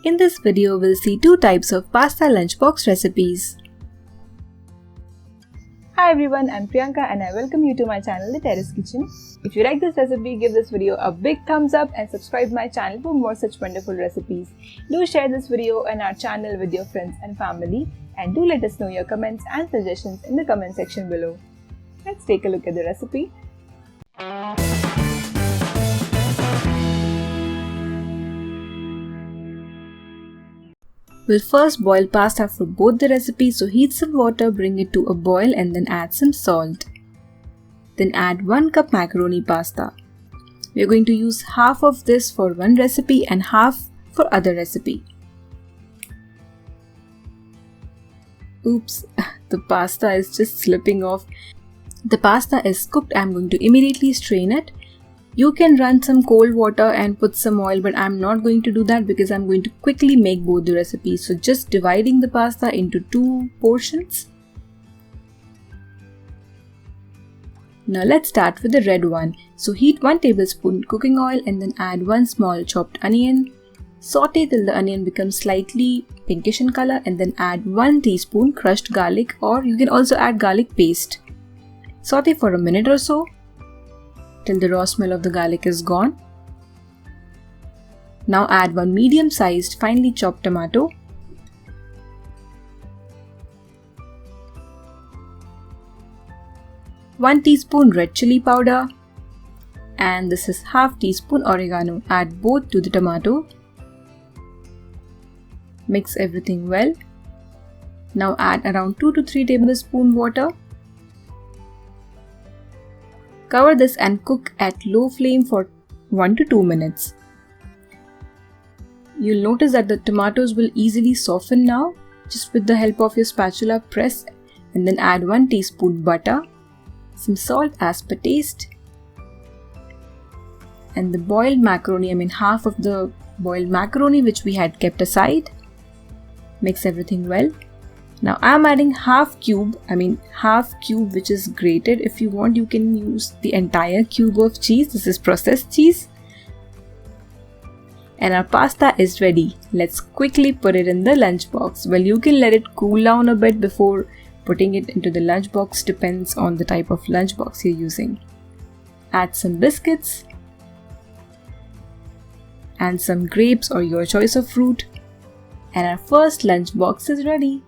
In this video, we'll see two types of pasta lunchbox recipes. Hi everyone, I'm Priyanka and I welcome you to my channel, The Terrace Kitchen. If you like this recipe, give this video a big thumbs up and subscribe my channel for more such wonderful recipes. Do share this video and our channel with your friends and family, and do let us know your comments and suggestions in the comment section below. Let's take a look at the recipe. We'll first boil pasta for both the recipes, so heat some water, bring it to a boil and then add some salt. Then add 1 cup macaroni pasta. We are going to use half of this for one recipe and half for other recipe. Oops, the pasta is just slipping off. The pasta is cooked. I'm going to immediately strain it. You can run some cold water and put some oil, but I'm not going to do that because I'm going to quickly make both the recipes. So just dividing the pasta into 2 portions. Now let's start with the red one. So heat 1 tablespoon cooking oil and then add 1 small chopped onion. Saute till the onion becomes slightly pinkish in color and then add 1 teaspoon crushed garlic, or you can also add garlic paste. Saute for a minute or so till the raw smell of the garlic is gone. Now add 1 medium-sized finely chopped tomato. One teaspoon red chili powder, and this is half teaspoon oregano. Add both to the tomato. Mix everything well. Now add around 2 to 3 tablespoon water. Cover this and cook at low flame for 1 to 2 minutes. You'll notice that the tomatoes will easily soften now. Just with the help of your spatula, press and then add 1 teaspoon butter, some salt as per taste, and the boiled macaroni, half of the boiled macaroni which we had kept aside. Mix everything well. Now I'm adding half cube which is grated. If you want, you can use the entire cube of cheese. This is processed cheese. And our pasta is ready. Let's quickly put it in the lunchbox. Well, you can let it cool down a bit before putting it into the lunchbox. Depends on the type of lunchbox you're using. Add some biscuits and some grapes or your choice of fruit. And our first lunchbox is ready.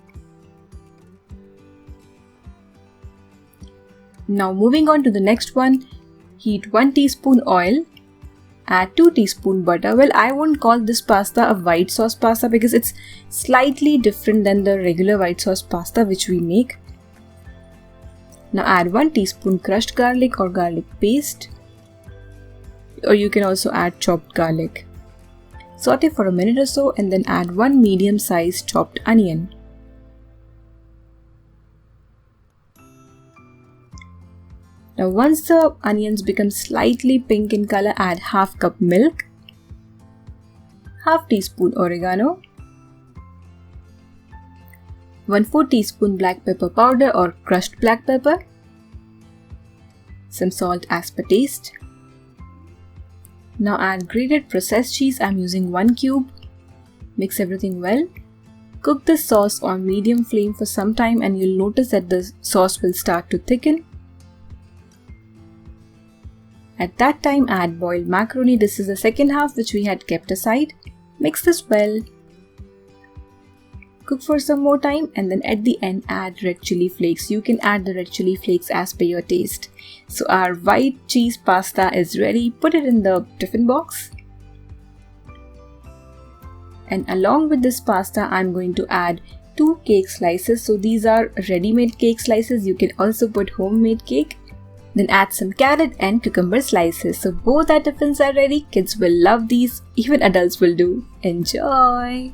Now moving on to the next one, heat 1 teaspoon oil, add 2 teaspoon butter. Well, I won't call this pasta a white sauce pasta because it's slightly different than the regular white sauce pasta which we make. Now add 1 teaspoon crushed garlic or garlic paste, or you can also add chopped garlic. Saute for a minute or so and then add 1 medium-sized chopped onion. Now once the onions become slightly pink in color, add half cup milk, half teaspoon oregano, 1/4 teaspoon black pepper powder or crushed black pepper, some salt as per taste. Now add grated processed cheese. I'm using 1 cube. Mix everything well. Cook the sauce on medium flame for some time and you'll notice that the sauce will start to thicken. At that time, add boiled macaroni. This is the second half which we had kept aside. Mix this well. Cook for some more time and then at the end add red chili flakes. You can add the red chili flakes as per your taste. So our white cheese pasta is ready. Put it in the tiffin box. And along with this pasta, I'm going to add 2 cake slices. So these are ready-made cake slices. You can also put homemade cake. Then add some carrot and cucumber slices. So both our tiffins are ready. Kids will love these. Even adults will do. Enjoy!